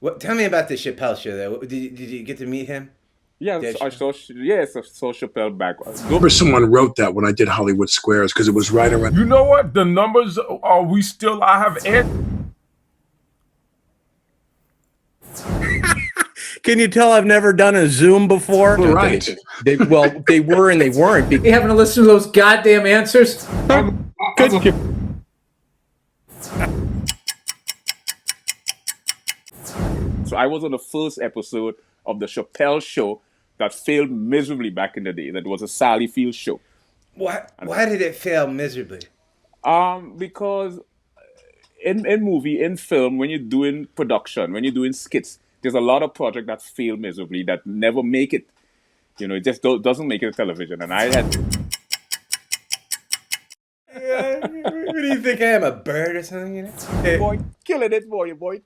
What? Tell me about the Chappelle show. Though, did you get to meet him? Yes, I saw. Yes, I saw Chappelle back. Remember, someone wrote that when I did Hollywood Squares because it was right around. You know what? The numbers are we still? I have Can you tell I've never done a Zoom before? Right. They were and they weren't. You having to listen to those goddamn answers? So I was on the first episode of the Chappelle show that failed miserably back in the day. That was a Sally Field show. Why did it fail miserably? Because in film, when you're doing production, when you're doing skits, there's a lot of projects that fail miserably that never make it. It just doesn't make it to television. And I had. What do you think I am, a bird or something? Boy, killing it, boy.